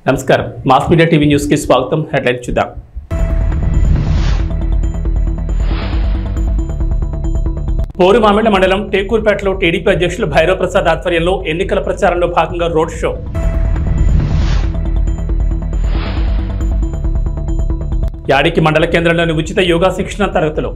నమస్కారం mass media TV news కి స్వాగతం. హెడ్లైన్ చూద్దాం. పోరుమామిళ్ల మండలం టేకూర్పేటలో టీడీపీ అధ్యక్షులు భైరవ్ ప్రసాద్ ఆధ్వర్యంలో ఎన్నికల ప్రచారంలో భాగంగా రోడ్ షో. యాడికి మండల కేంద్రంలోని ఉచిత యోగా శిక్షణ తరగతులు.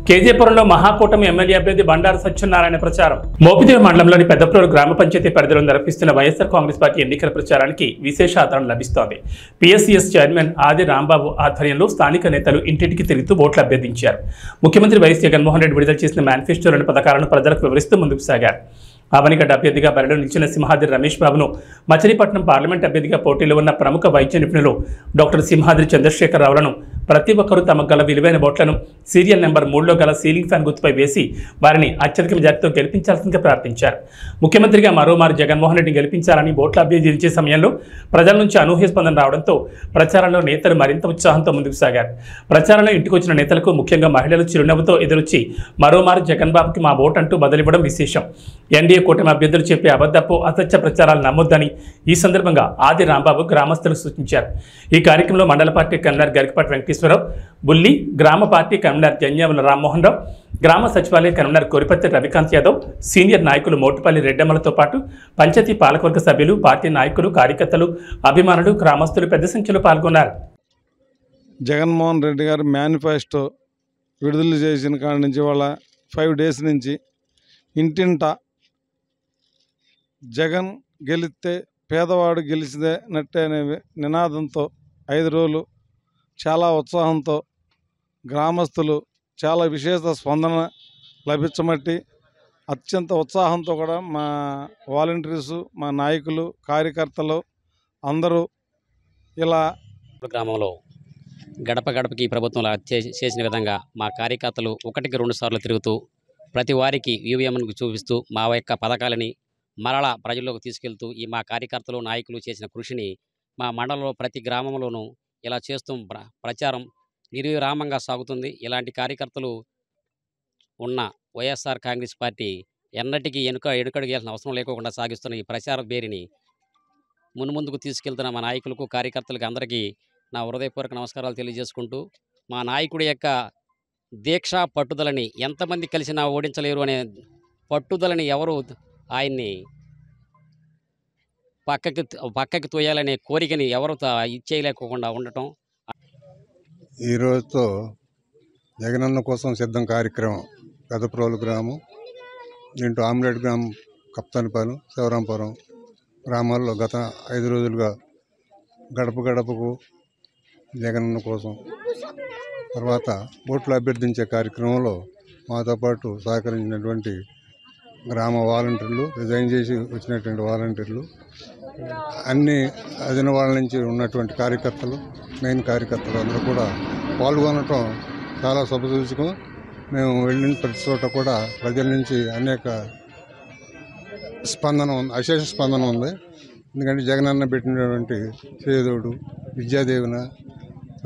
కేజీపురంలో మహాకూటమి ఎమ్మెల్యే అభ్యర్థి బండారు సత్యనారాయణ ప్రచారం. మోపిదేవి మండలంలోని పెద్దప్రోలు గ్రామ పంచాయతీ పరిధిలో నిర్వహిస్తున్న వైఎస్ఆర్ కాంగ్రెస్ పార్టీ ఎన్నికల ప్రచారానికి విశేష ఆదరణ లభిస్తోంది. పిఎస్సిఎస్ చైర్మన్ ఆది రాంబాబు ఆధ్వర్యంలో స్థానిక నేతలు ఇంటింటికి తిరుగుతూ ఓట్లు అభ్యర్థించారు. ముఖ్యమంత్రి వైఎస్ జగన్మోహన్ రెడ్డి విడుదల చేసిన మేనిఫెస్టోలోని పథకాలను ప్రజలకు వివరిస్తూ ముందుకు సాగారు. ఆవనిగడ్డ అభ్యర్థిగా బరిలో నిలిచిన సింహాద్రి రమేష్ బాబును, మచిలీపట్నం పార్లమెంట్ అభ్యర్థిగా పోటీలో ఉన్న ప్రముఖ వైద్య నిపుణులు డాక్టర్ సింహాద్రి చంద్రశేఖరరావులను ప్రతి ఒక్కరూ తమకు గల విలువైన ఓట్లను సీరియల్ నెంబర్ 3లో గల సీలింగ్ ఫ్యాన్ గుర్తుపై వేసి వారిని అత్యధిక మెజార్టీతో గెలిపించాల్సిందిగా ప్రార్థించారు. ముఖ్యమంత్రిగా మరోమారు జగన్మోహన్ రెడ్డిని గెలిపించాలని ఓట్ల అభ్యర్థించే సమయంలో ప్రజల నుంచి అనూహ్య స్పందన రావడంతో ప్రచారంలో నేతలు మరింత ఉత్సాహంతో ముందుకు సాగారు. ప్రచారంలో ఇంటికి వచ్చిన నేతలకు ముఖ్యంగా మహిళలు చిరునవ్వుతో ఎదురొచ్చి మరోమారు జగన్ బాబుకి మా ఓటు అంటూ బదిలివ్వడం విశేషం. ఎన్డీఏ కూటమి అభ్యర్థులు చెప్పే అబద్ధపు అసత్య ప్రచారాలు నమ్మొద్దని ఈ సందర్భంగా ఆది రాంబాబు గ్రామస్తులకు సూచించారు. ఈ కార్యక్రమంలో మండల పార్టీ కన్వీనర్ గరికపాటి వెంకటేశ్వరరావు, బుల్లి, గ్రామ పార్టీ కన్వీనర్ జన్యావుల రామ్మోహన్ రావు, గ్రామ సచివాలయ కన్వీనర్ కోరిపత్తి రవికాంత్ యాదవ్, సీనియర్ నాయకులు మోటుపల్లి రెడ్డమ్మలతో పాటు పంచాయతీ పాలకవర్గ సభ్యులు, పార్టీ నాయకులు, కార్యకర్తలు, అభిమానులు, గ్రామస్తులు పెద్ద సంఖ్యలో పాల్గొన్నారు. జగన్మోహన్ రెడ్డి గారు మేనిఫెస్టో విడుదల చేసిన కాడి నుంచి వాళ్ళ 5 డేస్ నుంచి ఇంటింట జగన్ గెలిస్తే పేదవాడు గెలిచినట్టే అనే నినాదంతో 5 రోజులు చాలా ఉత్సాహంతో గ్రామస్తులు చాలా విశేష స్పందన లభించమట్టి అత్యంత ఉత్సాహంతో కూడా మా వాలంటీర్సు, మా నాయకులు, కార్యకర్తలు అందరూ ఇలా గ్రామంలో గడప గడపకి ప్రభుత్వంలో చేసిన విధంగా మా కార్యకర్తలు 1కి 2 సార్లు తిరుగుతూ ప్రతి వారికి ఈవీఎంను చూపిస్తూ మా యొక్క పథకాలని మరలా ప్రజల్లోకి తీసుకెళ్తూ ఈ మా కార్యకర్తలు, నాయకులు చేసిన కృషిని మా మండలంలో ప్రతి గ్రామంలోనూ ఇలా చేస్తూ ప్రచారం నిర్విరామంగా సాగుతుంది. ఇలాంటి కార్యకర్తలు ఉన్న వైఎస్ఆర్ కాంగ్రెస్ పార్టీ ఎన్నటికీ ఎనుకడుగేయాల్సిన అవసరం లేకుండా సాగిస్తున్న ఈ ప్రచార బేరిని మున్ముందుకు తీసుకెళ్తున్న మా నాయకులకు, కార్యకర్తలకు అందరికీ నా హృదయపూర్వక నమస్కారాలు తెలియజేసుకుంటూ, మా నాయకుడి యొక్క దీక్ష పట్టుదలని ఎంతమంది కలిసినా ఓడించలేరు అనే పట్టుదలని ఎవరు ఆయన్ని పక్కకి తోయాలనే కోరికని ఎవరు ఇచ్చేయలేకోకుండా ఉండటం. ఈ రోజుతో జగనన్న కోసం సిద్ధం కార్యక్రమం పెదప్రోలు గ్రామం, దీంట్లో ఆమ్లెట్ గ్రామం, కప్తానిపాలెం, శివరాంపురం గ్రామాల్లో గత 5 రోజులుగా గడప గడపకు జగనన్న కోసం తర్వాత ఓట్లు అభ్యర్థించే కార్యక్రమంలో మాతో పాటు సహకరించినటువంటి గ్రామ వాలంటీర్లు, రిజైన్ చేసి వచ్చినటువంటి వాలంటీర్లు, అన్ని అదిన వాళ్ళ నుంచి ఉన్నటువంటి కార్యకర్తలు, మెయిన్ కార్యకర్తలు అందరూ కూడా పాల్గొనటం చాలా శుభసూచకం. మేము వెళ్ళిన ప్రతి చోట కూడా ప్రజల నుంచి అనేక స్పందన ఉంది, అశేష స్పందన ఉంది. ఎందుకంటే జగనన్న పెట్టినటువంటి చేదోడు, విద్యాదీవెన,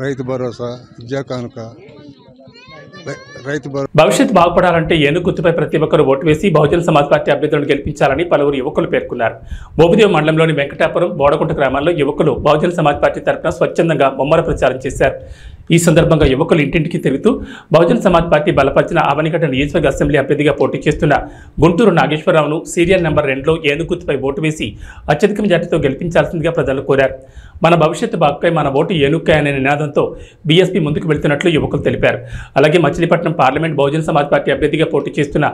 రైతు భరోసా, విద్యా కానుక, భవిష్యత్ బాగుపడాలంటే ఏనుగు గుర్తుపై ప్రతి ఒక్కరు ఓటు వేసి బహుజన సమాజ్ పార్టీ అభ్యర్థులను గెలిపించాలని పలువురు యువకులు పేర్కొన్నారు. మోపిదేవి మండలంలోని వెంకటాపురం, బోడకుంట గ్రామాల్లో యువకులు బహుజన సమాజ్ పార్టీ తరఫున స్వచ్ఛందంగా ముమ్మర ప్రచారం చేశారు. ఈ సందర్భంగా యువకులు ఇంటింటికి తిరుగుతూ బహుజన సమాజ్ పార్టీ బలపరిచిన ఆవనిగడ్డ నియోజకవర్గ అసెంబ్లీ అభ్యర్థిగా పోటీ చేస్తున్న గుంటూరు నాగేశ్వరరావును సీరియల్ నెంబర్ 2లో ఏనుగు గుర్తుపై ఓటు వేసి అత్యధిక మెజార్టీతో గెలిపించాల్సిందిగా ప్రజలు కోరారు. మన భవిష్యత్తు బాగుపై మన ఓటు ఏనుక్కాయ అనే నినాదంతో బీఎస్పీ ముందుకు వెళ్తున్నట్లు యువకులు తెలిపారు. అలాగే మచిలీపట్నం పార్లమెంట్ బహుజన సమాజ్ పార్టీ అభ్యర్థిగా పోటీ చేస్తున్న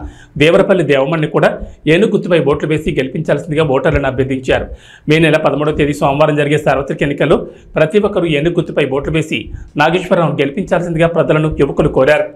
దేవరపల్లి దేవమణ్ణి కూడా ఏనుగు గుర్తుపై ఓట్లు వేసి గెలిపించాల్సిందిగా ఓటర్లను అభ్యర్థించారు. మే నెల 13వ తేదీ సోమవారం జరిగే సార్వత్రిక ఎన్నికల్లో ప్రతి ఒక్కరూ ఏనుగు గుర్తుపై ఓట్లు వేసి నాగేశ్వరరావును గెలిపించాల్సిందిగా ప్రజలను యువకులు కోరారు.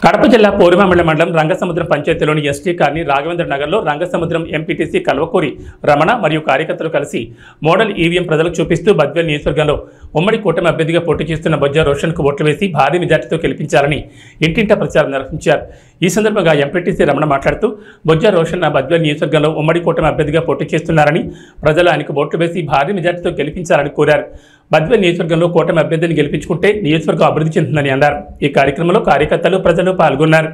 కడప జిల్లా పోరుమామిళ్ల మండలం రంగసముద్రం పంచాయతీలోని ఎస్టీ కాలనీ రాఘవేంద్ర నగర్లో రంగసముద్రం ఎంపీటీసీ కల్వకూరి రమణ మరియు కార్యకర్తలు కలిసి మోడల్ ఈవీఎం ప్రజలకు చూపిస్తూ బద్వేల్ నియోజకవర్గంలో ఉమ్మడి కూటమి అభ్యర్థిగా పోటీ చేస్తున్న బొజ్జా రోషన్కు ఓట్లు వేసి భారీ మెజార్టీతో గెలిపించాలని ఇంటింటా ప్రచారం నిర్వహించారు. ఈ సందర్భంగా ఎంపీటీసీ రమణ మాట్లాడుతూ బొజ్జా రోషన్ బద్వేల్ నియోజకవర్గంలో ఉమ్మడి కూటమి అభ్యర్థిగా పోటీ చేస్తున్నారని ప్రజలు ఆయనకు ఓట్లు వేసి భారీ మెజార్టీతో గెలిపించాలని కోరారు. బద్వేల్ నియోజకవర్గంలో కూటమి అభ్యర్థిని గెలిపించుకుంటే నియోజకవర్గం అభివృద్ధి చెందుతుందని అన్నారు. ఈ కార్యక్రమంలో కార్యకర్తలు ప్రజలు పాల్గొన్నారు.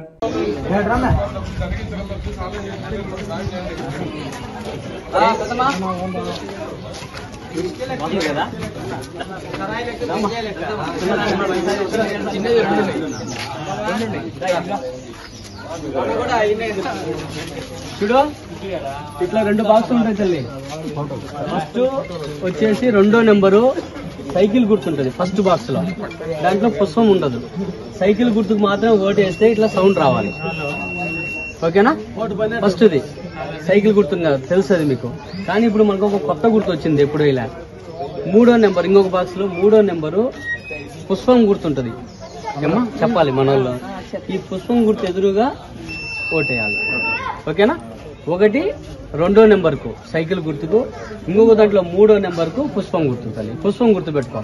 చూడు ఇట్లా 2 బాక్స్ ఉంటాయి తల్లి. ఫస్ట్ వచ్చేసి 2వ నెంబరు సైకిల్ గుర్తుంటది. ఫస్ట్ బాక్స్ లో దాంట్లో పుష్పం ఉండదు. సైకిల్ గుర్తుకు మాత్రం ఓటు వేస్తే ఇట్లా సౌండ్ రావాలి. ఓకేనా? ఫస్ట్ది సైకిల్ గుర్తుంది, తెలుస్తుంది మీకు. కానీ ఇప్పుడు మనకు ఒక కొత్త గుర్తు వచ్చింది. ఎప్పుడు ఇలా 3వ నెంబర్ ఇంకొక బాక్స్ లో 3వ నెంబరు పుష్పం గుర్తుంటది. ఏమా చెప్పాలి మన వాళ్ళు. ఈ పుష్పం గుర్తు ఎదురుగా ఓటేయాలి. ఓకేనా? 1 2వ నెంబర్కు సైకిల్ గుర్తుకు, ఇంకొక దాంట్లో 3వ నెంబర్కు పుష్పం గుర్తుంటుంది. పుష్పం గుర్తు పెట్టుకో.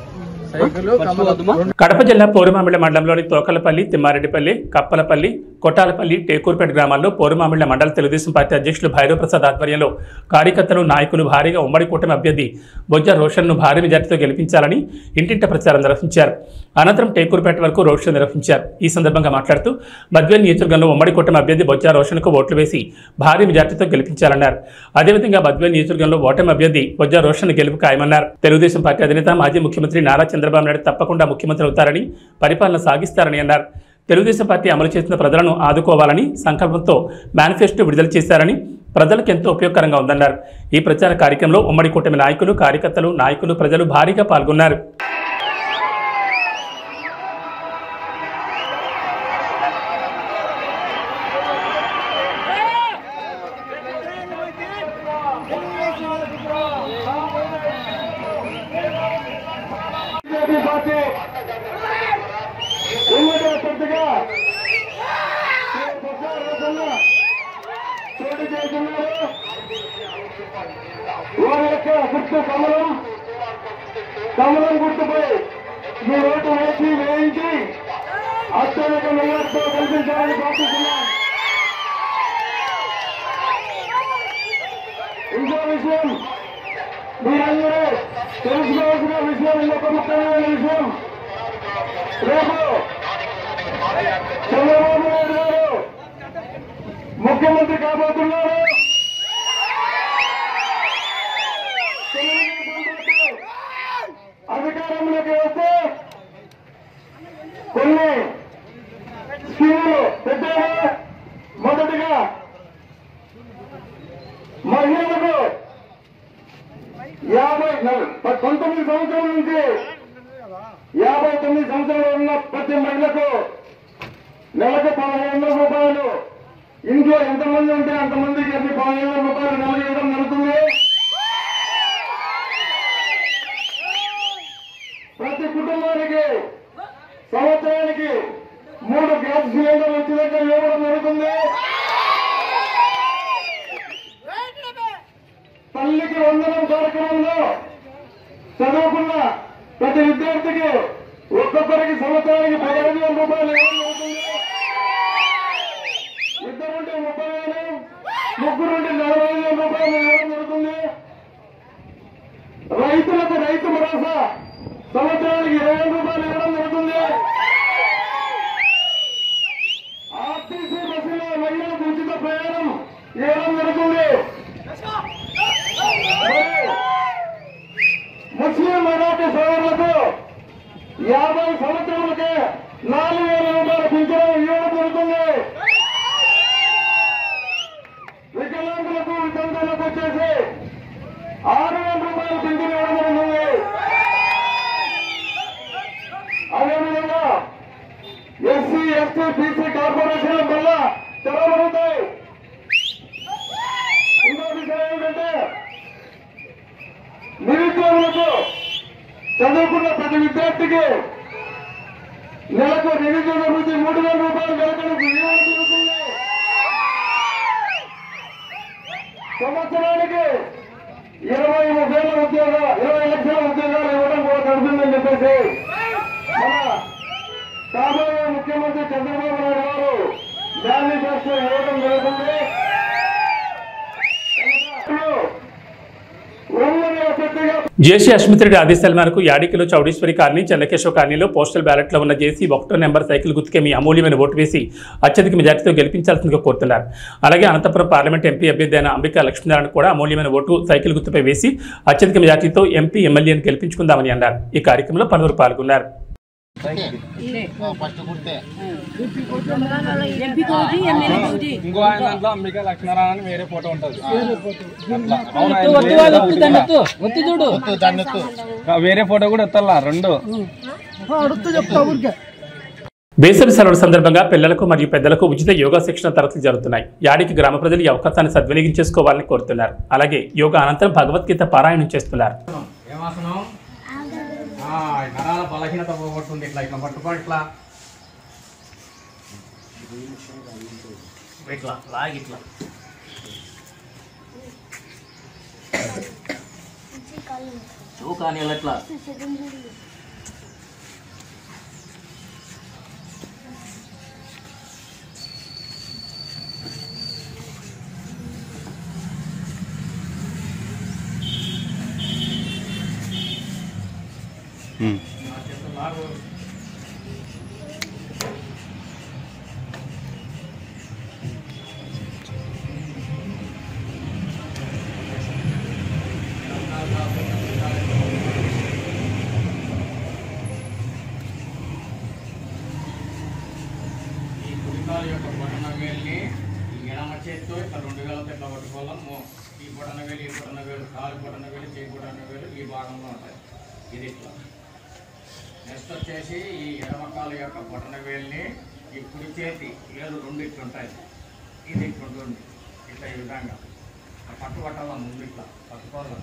కడప జిల్లా పోరుమామిళ్ల మండలంలోని తోకలపల్లి, తిమ్మారెడ్డిపల్లి, కప్పలపల్లి, కొట్టాలపల్లి, టేకూర్పేట గ్రామాల్లో పోరుమామిళ్ల మండల తెలుగుదేశం పార్టీ అధ్యక్షులు భైరవ్ ప్రసాద్ ఆధ్వర్యంలో కార్యకర్తలు, నాయకులు భారీగా ఉమ్మడి కూటమి అభ్యర్థి బొజ్జా రోషన్ను భారీ మెజార్టీతో గెలిపించాలని ఇంటింట ప్రచారం నిర్వహించారు. అనంతరం టేకూర్పేట వరకు రోడ్ షో నిర్వహించారు. ఈ సందర్భంగా మాట్లాడుతూ బద్వేల్ నియోజకవర్గంలో ఉమ్మడి కూటమి అభ్యర్థి బొజ్జా రోషన్కు ఓట్లు వేసి భారీ మెజార్టీతో గెలిపించాలన్నారు. అదేవిధంగా బద్వేల్ నియోజకవర్గంలో ఓటమి అభ్యర్థి బొజ్జా రోషన్ గెలుపు ఖాయమన్నారు. తెలుగుదేశం పార్టీ అధినేత మాజీ ముఖ్యమంత్రి నారా చంద్రబాబు నాయుడు తప్పకుండా ముఖ్యమంత్రి అవుతారని, పరిపాలన సాగిస్తారని అన్నారు. తెలుగుదేశం పార్టీ అమలు చేసిన ప్రజలను ఆదుకోవాలని సంకల్పంతో మేనిఫెస్టో విడుదల చేశారని, ప్రజలకు ఎంతో ఉపయోగకరంగా ఉందన్నారు. ఈ ప్రచార కార్యక్రమంలో ఉమ్మడి కూటమి నాయకులు, కార్యకర్తలు, నాయకులు, ప్రజలు భారీగా పాల్గొన్నారు. కమలం గుర్తుపై మీ ఓటు వేయించి అత్యధిక మెజార్టీతో కల్పించాలని ప్రార్థిస్తున్నాం. ఇంకో విషయం మీరందరూ తెలుసుకోవాల్సిన విషయం, ఇంకొక ముఖ్యమైన విషయం, రేపు చంద్రబాబు నాయుడు గారు ముఖ్యమంత్రి కాబోతున్నారు. అధికారంలోకి వస్తే కొన్ని స్కీములు పెట్టారు. మొదటిగా మహిళలకు 19 సంవత్సరాల నుంచి 59 సంవత్సరాలు ఉన్న ప్రతి మహిళకు నెలకు 1500 రూపాయలు, ఇంట్లో ఎంతమంది ఉంటే అంతమందికి 1500 రూపాయలు నెలకు ఇవ్వడం జరుగుతుంది. ప్రతి కుటుంబానికి సంవత్సరానికి 3 గ్యాస్ సిలిండర్లు ఉచితంగా ఇవ్వడం జరుగుతుంది. తల్లికి వందనం కార్యక్రమంలో చదువుకున్న ప్రతి విద్యార్థికి ఒక్కొక్కరికి సంవత్సరానికి 15,000 రూపాయలు ఇవ్వడం జరుగుతుంది. ఇద్దరుంటే 30,000, ముగ్గురుంటే 40,000 రూపాయలు ఇవ్వడం జరుగుతుంది. రైతులకు రైతు భరోసా సంవత్సరానికి 20,000 రూపాయలు ఇవ్వడం జరుగుతుంది. ఆర్టీసీ బస్సులో మహిళలకు ఉచిత ప్రయాణం ఇవ్వడం జరుగుతుంది. ముస్లిం మైనార్టీ సోదరులకు 50 సంవత్సరాలకే 4,000 రూపాయల పింఛను ఇవ్వడం జరుగుతుంది. వికలాంగులకు వితంతువులకు వచ్చేసి 6,000 రూపాయల పింఛను ఇవ్వడం జరుగుతుంది. అదేవిధంగా ఎస్సీ, ఎస్టీ, బీసీ కార్పొరేషన్ వల్ల తెరవబడతాయి. ఇంకో విషయం ఏంటంటే నిరుద్యోగులకు చదువుకున్న ప్రతి విద్యార్థికి నెలకు నిరుద్యోగ వృత్తి 3,000 రూపాయలు నెలకొంది. సంవత్సరానికి 20 లక్షల ఉద్యోగాలు ఇవ్వడం కూడా జరుగుతుందని చెప్పేసి మన కాబోయే ముఖ్యమంత్రి చంద్రబాబు నాయుడు గారు మేనిఫెస్టో ఇవ్వడం జరుగుతుంది. జేసీ అశ్మిత్రెడ్డి ఆదేశాల మేరకు యాడికిలో చౌడేశ్వరి కాలనీ, చెన్నకేశవ కాలనీలో పోస్టల్ బ్యాలెట్లో ఉన్న జేసీ 1 నెంబర్ సైకిల్ గుర్తుకే మీ అమూల్యమైన ఓటు వేసి అత్యధిక మెజార్టీతో గెలిపించాల్సిందిగా కోరుతున్నారు. అలాగే అనంతపురం పార్లమెంట్ ఎంపీ అభ్యర్థి అయిన అంబికా లక్ష్మీనారాయణ కూడా అమూల్యమైన ఓటు సైకిల్ గుర్తుపై వేసి అత్యధిక మెజార్టీతో ఎంపీ ఎమ్మెల్యేను గెలిపించుకుందామని అన్నారు. ఈ కార్యక్రమంలో పలువురు పాల్గొన్నారు. ఇంకో ఆయన దాంట్లో అంబికా లక్ష్మీనారాయణ వేరే ఫోటో ఉంటుంది, వేరే ఫోటో కూడా ఎత్తాలా 2. వేసవి సెలవుల సందర్భంగా పిల్లలకు మరియు పెద్దలకు ఉచిత యోగా శిక్షణ తరగతులు జరుగుతున్నాయి. యాడికి గ్రామ ప్రజలు ఈ అవకాశాన్ని సద్వినియోగించేసుకోవాలని కోరుతున్నారు. అలాగే యోగా అనంతరం భగవద్గీత పారాయణం చేస్తున్నారు. నరాల బలహీనత పోగొడుతుంది. ఇట్లా ఇట్లా పట్టుకోండి, ఇట్లా ఇట్లా లాగి ఇట్లా చూకాని ఎట్లా యొక్క బొటన వేలుని ఎడమ చేతితో ఇట్లా 2 వేలతో ఇట్లా పట్టుకోవాలా. ఈ బొటన వేలు, ఈ బొటన వేలు, కాలు బొటన వేలు, చేయి బొటన వేలు ఈ భాగంలో ఉంటాయి. ఇది ఇట్లా. నెక్స్ట్ వచ్చేసి ఈ ఎడమ కాలు యొక్క బొటన వేలుని ఈ కుడి చేతి ఏలు 2 ఇట్లా ఉంటాయి. ఇది ఇట్లా ఉంటుంది. ఇట్లా ఈ విధంగా పట్టుబట్టాల ముందు ఇట్లా పట్టుకోవాలి.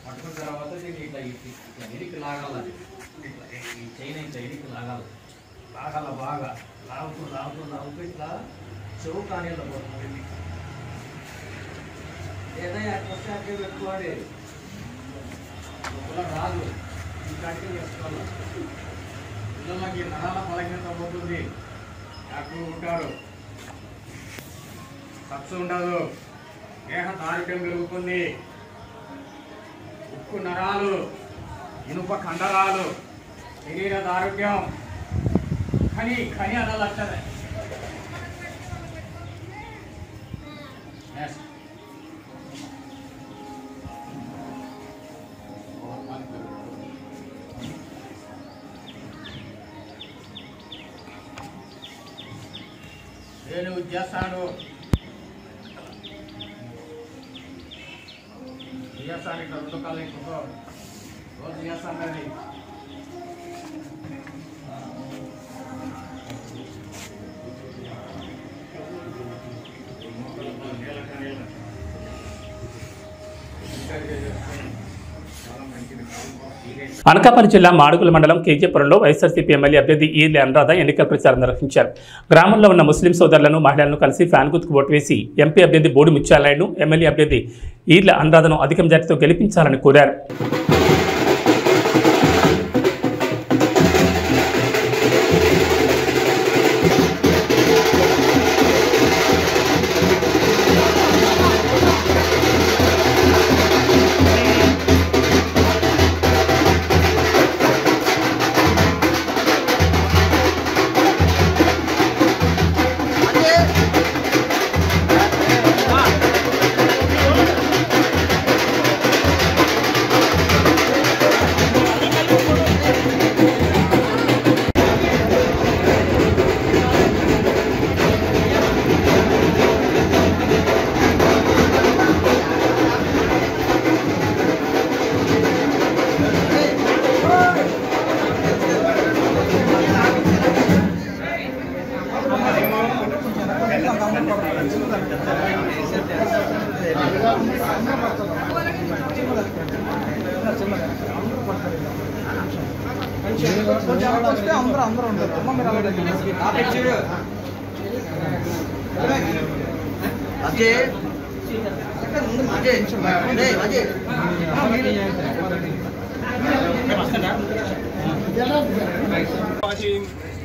పట్టుకున్న తర్వాత దీన్ని ఇట్లా ఇట్లా ఇరికి లాగాలి. ఇట్లా ఈ చైన్ ఇట్లా ఇరికి లాగాలి. లాగాల బాగా లాగుతూ లాగుతూ లాగుతూ ఇట్లా చెవు కానీ పోతుంది. ఏదైనా అట్లా అట్టే పెట్టుకోండి. లోపల రాదు, ఈ కాటికి చేసుకోవాలి. పిల్లలకి నరాల బలహీనత పోతుంది, యాక్టివ్ ఉంటారు, ఖర్చు ఉండదు, దేహ దారుఢ్యం పెరుగుతుంది. ఉక్కు నరాలు, ఇనుప కండరాలు, శరీర దారుఢ్యం, ఖని ఖని అన్న లక్షణమే. నేను చేస్తాను చేస్తాను ఇట్లా 2 కాళ్ళు ఎక్కువ రోజు చేస్తాను. కానీ అనకాపల్లి జిల్లా మాడుగుల మండలం కేజీపురంలో వైఎస్ఆర్సీపీ ఎమ్మెల్యే అభ్యర్థి ఈర్లి అనురాధ ఎన్నికల ప్రచారం నిర్వహించారు. గ్రామంలో ఉన్న ముస్లిం సోదరులను, మహిళలను కలిసి ఫ్యాన్ గుర్తుకు ఓటు వేసి ఎంపీ అభ్యర్థి బోడి ముత్యాలనాయుడును, ఎమ్మెల్యే అభ్యర్థి ఈర్లి అనురాధను అధిక మెజార్టీతో గెలిపించాలని కోరారు.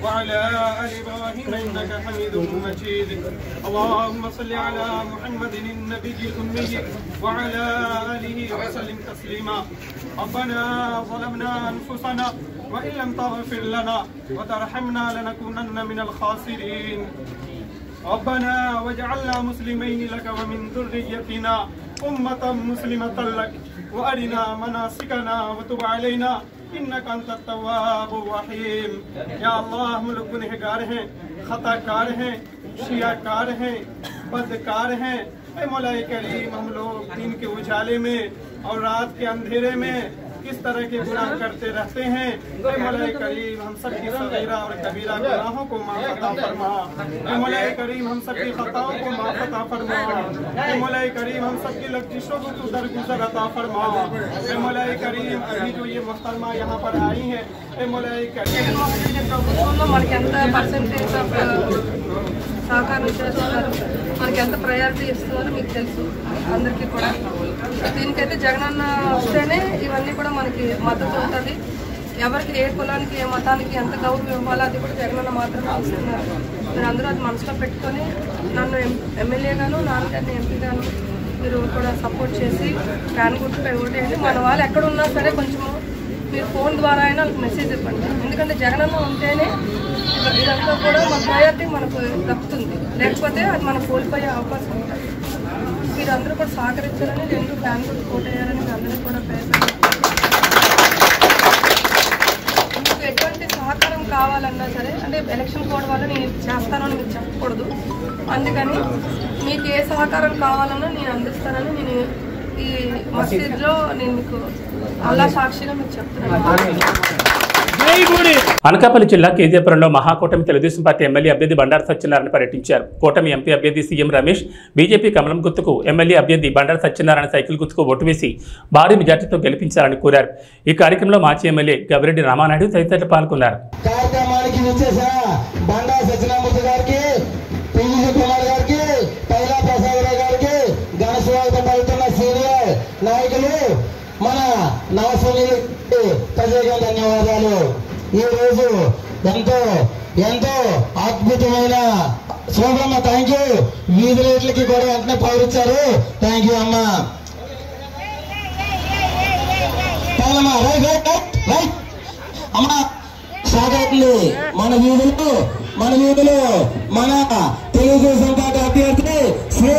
وعلى آل إبراهيم إنك حميد مجيد اللهم صل على محمد النبي الأمي وعلى آله وسلم تسليما ربنا ظلمنا أنفسنا وإن لم تغفر لنا وترحمنا لنكونن من الخاسرين ربنا واجعلنا مسلمين لك ومن ذريتنا أمة مسلمة لك وأرنا مناسكنا وتب علينا इन्नक अंत तव्वाब रहीम। या अल्लाह हम लोग गुनहगार हैं, खताकार हैं, शियाकार हैं, बदकार हैं। ऐ मौलाए करीम हम लोग दिन के उजाले में और रात के अंधेरे में किस तरह के गुनाह करते रहते हैं। ऐ मौलाए करीम हम सब की सगीरा और कबीरा गुनाहों को माफ़ अता फरमा। ऐ मौलाए करीम हम सब की खताओं को माफ़ अता फरमा। ऐ मौलाए करीम हम सब की लफ्ज़िशों को तू दरगुजर अता फरमा। ऐ मौलाए करीम अभी जो ये मुहतरमा यहाँ पर आई हैं, ऐ मौलाए करीम ప్రభుత్వంలో మనకి ఎంత పర్సెంటేజ్ ఆఫ్ సహకారం చేస్తున్నారు, మనకి ఎంత ప్రయారిటీ ఇస్తున్నారో మీకు తెలుసు అందరికీ కూడా. దీనికైతే జగనన్న వస్తేనే ఇవన్నీ కూడా మనకి మద్దతు ఉంటుంది. ఎవరికి ఏ కులానికి ఏ మతానికి ఎంత గౌరవం ఇవ్వాలో అది కూడా జగనన్న మాత్రమే వస్తున్నారు. మీరు అందరూ అది మనసులో పెట్టుకొని నన్ను ఎమ్మెల్యేగాను, నాన్నగారిని ఎంపీగాను మీరు కూడా సపోర్ట్ చేసి ఫ్యాన్ గుర్తుపై ఓటేయండి. మన వాళ్ళు ఎక్కడ ఉన్నా సరే కొంచెము మీరు ఫోన్ ద్వారా అయినా వాళ్ళకి మెసేజ్ ఇవ్వండి. ఎందుకంటే జగనన్న ఉంటేనే ఇదంతా కూడా మన ప్రయారిటీ మనకు దక్కుతుంది, లేకపోతే అది మనం కోల్పోయే అవకాశం ఉంటుంది. మీరు అందరూ కూడా సహకరించాలని, రెండు ఫ్యాన్ గుర్తు ఓటేయాలని అందరూ కూడా ప్రయత్నం. మీకు ఎటువంటి సహకారం కావాలన్నా సరే, అంటే ఎలక్షన్ కోడ్ వల్ల నేను చేస్తానని మీకు చెప్పకూడదు. అందుకని మీకు ఏ సహకారం కావాలన్నా నేను అందిస్తానని నేను ఈ మసీద్లో నేను మీకు అల్లా సాక్షిగా మీకు చెప్తున్నాను. అనకాపల్లి జిల్లా కేజీపురంలో మహాకూటమి తెలుగుదేశం పార్టీ ఎమ్మెల్యే అభ్యర్థి బండారు సత్యనారాయణ పర్యటించారు. కూటమి ఎంపీ అభ్యర్థి సీఎం రమేష్, బీజేపీ కమలం గుర్తుకు ఎమ్మెల్యే అభ్యర్థి బండారు సత్యనారాయణ సైకిల్ గుర్తుకు ఓటు వేసి భారీ మెజార్టీతో గెలిపించాలని కోరారు. ఈ కార్యక్రమంలో మాజీ ఎమ్మెల్యే గవిరెడ్డి రామానాయుడు తదితరులు పాల్గొన్నారు. మన నవసునీలకి ప్రత్యేక ధన్యవాదాలు. ఈ రోజు ఎంతో అద్భుతమైన శోభమ్మ, థ్యాంక్ యూ. వీధి రేట్లకి కూడా వెంటనే పౌరిచ్చారు, థ్యాంక్ యూ అమ్మా. అమ్మా సాగట్లే మన వీధులు మన తెలుగుదేశం పార్టీ అభ్యర్థి శ్రీ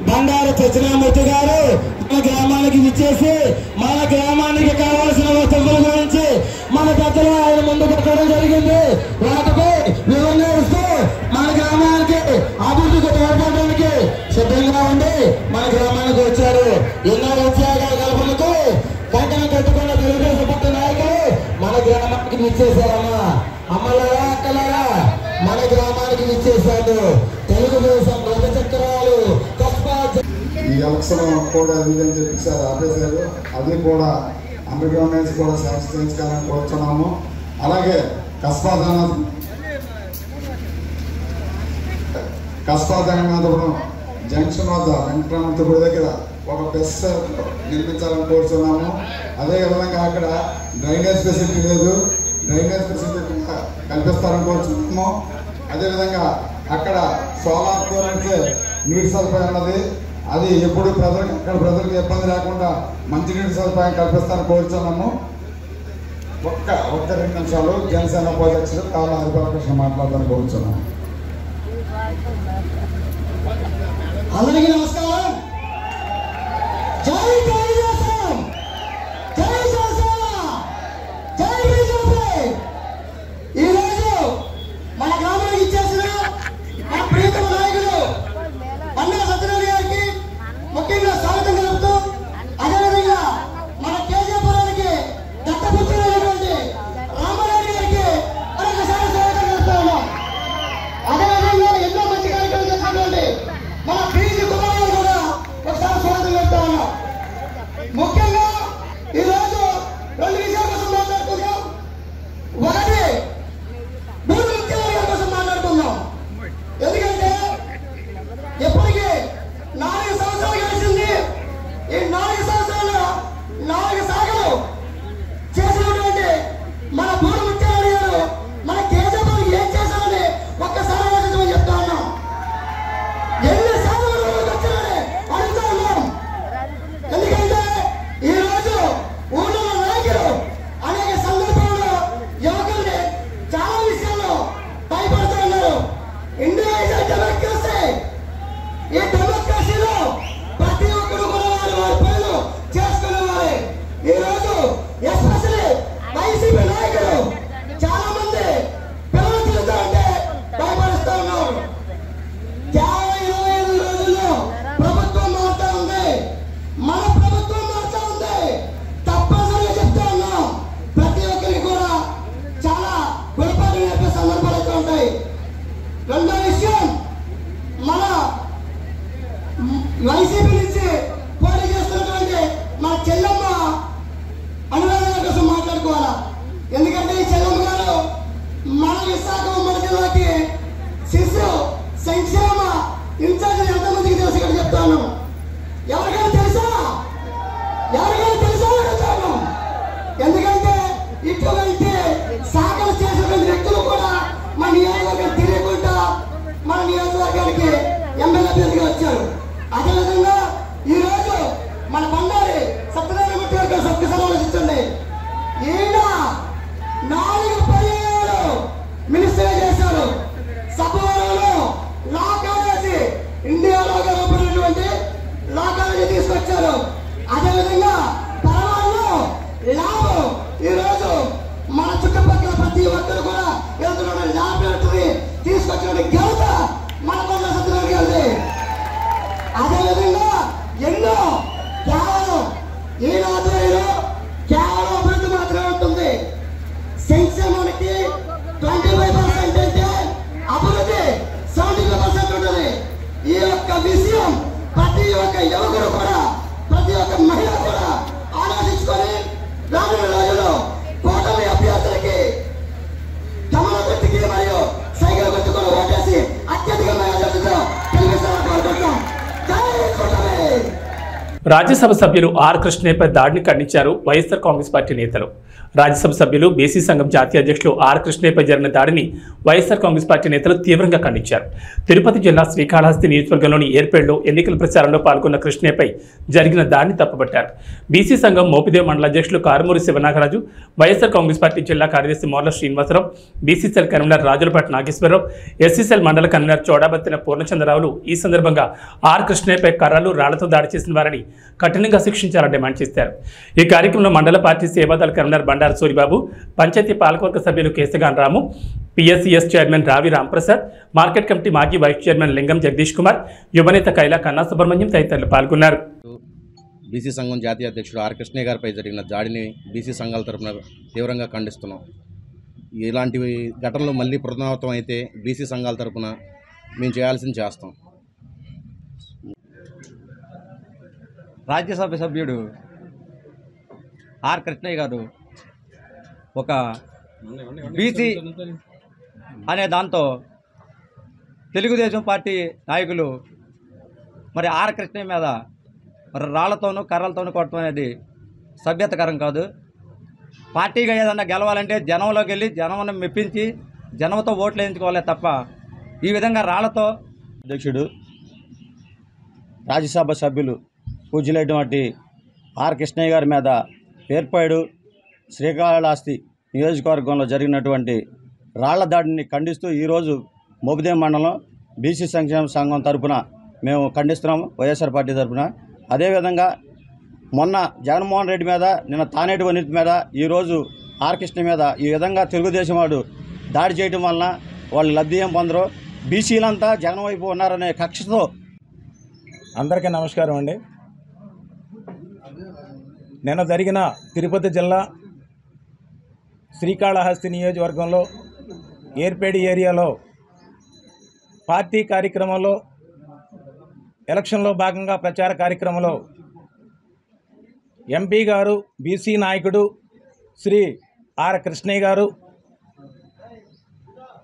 బండారు సత్యనారాయణ గారు మన గ్రామానికి విచ్చేసి మన గ్రామానికి కావాల్సిన వస్తువుల గురించి మన పెద్దలు ఆయన ముందు పెట్టడం జరిగింది. వాటిపై వివరణ ఇస్తూ మన గ్రామానికి అభివృద్ధికి తోడ్పడడానికి సిద్ధంగా ఉండి మన గ్రామానికి వచ్చారు. ఎన్నో ఉద్యోగాల కల్పనకు కంకణ కట్టుకున్న తెలుగుదేశం పార్టీ నాయకులు మన గ్రామానికి విచ్చేశారమ్మా. అమ్మలారా, అక్కలారా, మన గ్రామానికి విచ్చేశారు. తెలుగుదేశం రథ చక్రాలు ఈ ఎలక్షన్ కూడా అదిదని చెప్పేసారు, ఆపేశారు. అది కూడా అండర్ గ్రౌండ్ కూడా సంస్కరించాలని కోరుతున్నాము. అలాగే కస్బా జగన్నాథపురం జంక్షన్ వద్ద వెంకటరామపురం దగ్గర ఒక బెస్ నిర్మించాలని కోరుతున్నాము. అదేవిధంగా అక్కడ డ్రైనేజ్ ఫెసిలిటీ లేదు, డ్రైనేజ్ ఫెసిలిటీ కల్పిస్తారని కోరుతున్నాము. అదేవిధంగా అక్కడ సోలార్తో నుంచే నీటి సదుపాయం ఉన్నది, అది ఎప్పుడు ప్రజలకు ఇబ్బంది లేకుండా మంచినీటి సదుపాయం కల్పిస్తారని కోరుతున్నాము. ఒక్క 2 నిమిషాలు జనసేన ఉపాధ్యక్షుడు కాళ్ళ హరిబాలకృష్ణ మాట్లాడతాను కోరుతున్నాము. అందరికీ నమస్కారం. జై తెలుగుదేశం, జై జనసేన, జై బీజేపీ. ఈరోజు మన గ్రామానికి ఇచ్చేసిన మన ప్రియతమ నాయకుడు బండారు సత్యనారాయణ గారికి ముఖ్యంగా స్వాగతం తెలుపుతూ, అదేవిధంగా మన కేజీపురానికి దత్తపుత్రులైనటువంటి రామారాయుడు గారికి మరొకసారి స్వాగతం తెలుపుతా ఉన్నాం. అదేవిధంగా ఎన్నో మంచి కార్యక్రమాలు చేసినటువంటి మన బీజీ కుమార్ గారు కూడా ఒకసారి స్వాగతం చెప్తా ఉన్నాం. ఉండాలి. రెండో విషయం, మన వైసీపీ నుంచి పోటీ చేస్తున్నటువంటి మన చెల్లమ్మ అనురాధ కోసం మాట్లాడుకోవాలా. ఎందుకంటే ఈ చెల్లమ్మ గారు మన విశాఖ ఉమ్మడి జిల్లాకి శిశు సంక్షేమ ఇన్ఛార్జ్ ఎంతమందికి తెలుసు ఇక్కడ చెప్తాను. ఎవరికైనా తెలుసా? అడుగుతాను. ఎందుకంటే ఇటువంటి శాఖలు చేసినటువంటి వ్యక్తులు కూడా మన నియోజకవర్గం తెలియకుండా మన నియోజకవర్గానికి ఎమ్మెల్యే అభ్యర్థిగా వచ్చారు. అదేవిధంగా ఈ రోజు మన బండారి సత్యనారాయణ గారు సభ్యులు ఆలోచించండి. ఈయన 4 పర్యాయాలు మినిస్టర్ చేశారు. సభలో లా కాలేజీ ఇండియాలో రూపొందినటువంటి లా కాలేజీ తీసుకొచ్చారు. అదేవిధంగా పరమాణు లాభం ఈ రోజు మన చుట్టుపక్కల ప్రతి ఒక్కరు కూడా వెళ్తున్న ల్యాబొరేటరీ తీసుకొచ్చిన ఘనత మన బండారి సత్యనారాయణ గారిది. అదేవిధంగా ఎన్నో కేవలం ఈ ఆధ్వర్యంలో కేవలం అభివృద్ధి మాత్రమే ఉంటుంది. సంక్షేమానికి 25% అంటే అభివృద్ధి 75% ఉంటుంది. ఈ యొక్క విషయం ప్రతి ఒక్క యువకుడు కూడా ప్రతి ఒక్క మహిళ కూడా ఆలోచించుకొని రానున్న రోజుల్లో కూటమి అభ్యర్థులకి కమల గుర్తుకి మరియు సైకిల్ గుర్తుకొని ఓటేసి అత్యధిక మెజారిటీతో గెలిపిస్తారని కోరుకుంటున్నాం. జై కూటమి. రాజ్యసభ సభ్యులు ఆర్ కృష్ణయ్యపై దాడిని ఖండించారు వైఎస్ఆర్ కాంగ్రెస్ పార్టీ నేతలు. రాజ్యసభ సభ్యులు బీసీ సంఘం జాతీయ అధ్యక్షులు ఆర్ కృష్ణయ్యపై జరిగిన దాడిని వైఎస్ఆర్ కాంగ్రెస్ పార్టీ నేతలు తీవ్రంగా ఖండించారు. తిరుపతి జిల్లా శ్రీకాళహస్తి నియోజకవర్గంలోని ఏర్పేడులో ఎన్నికల ప్రచారంలో పాల్గొన్న కృష్ణయ్యపై జరిగిన దాడిని తప్పుపట్టారు. బీసీ సంఘం మోపిదేవి మండల అధ్యక్షులు కారుమూరి శివనాగరాజు, వైఎస్ఆర్ కాంగ్రెస్ పార్టీ జిల్లా కార్యదర్శి Morla Srinivasarao, BCCL convener Rajulapati Nageswararao, SCCL మండల కన్వీనర్ చోడాబత్తిన పూర్ణచంద్రరావులు ఈ సందర్భంగా ఆర్ కృష్ణయ్యపై కర్రలు రాళ్లతో దాడి చేసిన వారిని కఠినంగా శిక్షించాలని డిమాండ్ చేశారు. ఈ కార్యక్రమంలో మండల పార్టీ సేవాదళ కన్వీనర్ బండారు సూరిబాబు, పంచాయతీ పాలకవర్గ సభ్యులు కేశగాన్ రాము, పిఎస్సిఎస్ చైర్మన్ రావి రాంప్రసాద్, మార్కెట్ కమిటీ మాజీ వైస్ చైర్మన్ లింగం జగదీష్ కుమార్, యువనేత కైలా కన్నా సుబ్రహ్మణ్యం తదితరులు పాల్గొన్నారు. బీసీ సంఘం జాతీయ అధ్యక్షుడు ఆర్ కృష్ణయ్య గారిపై జరిగిన దాడిని బీసీ సంఘాల తరఫున తీవ్రంగా ఖండిస్తున్నాం. ఇలాంటి ఘటనలు మళ్ళీ పునరావృతం అయితే బీసీ సంఘాల తరఫున మేము చేయాల్సింది చేస్తాం. రాజ్యసభ సభ్యుడు ఆర్ కృష్ణయ్య గారు ఒక బీసీ అనే దాంతో తెలుగుదేశం పార్టీ నాయకులు మరి ఆర్ కృష్ణయ్య మీద రాళ్లతోనూ కర్రలతోనూ కొట్టడం అనేది సభ్యతకరం కాదు. పార్టీగా ఏదన్నా గెలవాలంటే జనంలోకి వెళ్ళి జనంను మెప్పించి జనంతో ఓట్లు వేయించుకోవాలి తప్ప ఈ విధంగా రాళ్లతో. అధ్యక్షుడు రాజ్యసభ సభ్యులు పూజ్యులైనటువంటి ఆర్ కృష్ణయ్య గారి మీద ఏర్పాడు శ్రీకాళహస్తి నియోజకవర్గంలో జరిగినటువంటి రాళ్ల దాడిని ఖండిస్తూ ఈరోజు మోపిదేవి మండలం బీసీ సంక్షేమ సంఘం తరఫున మేము ఖండిస్తున్నాము, వైఎస్ఆర్ పార్టీ తరఫున. అదేవిధంగా మొన్న జగన్మోహన్ రెడ్డి మీద, నిన్న తానేటి వనిత మీద, ఈరోజు ఆర్ కృష్ణ మీద ఈ విధంగా తెలుగుదేశం వాడు దాడి చేయడం వలన వాళ్ళు లబ్ధి ఏం పొందరు, బీసీలంతా జగన్ వైపు ఉన్నారనే కక్షతో. అందరికీ నమస్కారం అండి. నిన్న జరిగిన తిరుపతి జిల్లా శ్రీకాళహస్తి నియోజకవర్గంలో ఏర్పేడి ఏరియాలో పార్టీ కార్యక్రమంలో ఎలక్షన్లో భాగంగా ప్రచార కార్యక్రమంలో ఎంపీ గారు, బీసీ నాయకుడు శ్రీ ఆర్ కృష్ణయ్య గారు,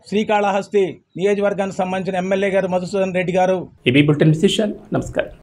శ్రీకాళహస్తి నియోజకవర్గానికి సంబంధించిన ఎమ్మెల్యే గారు మధుసూదన్ రెడ్డి గారు. ఇవి బులెటిన్ విశేషాలు. నమస్కారం.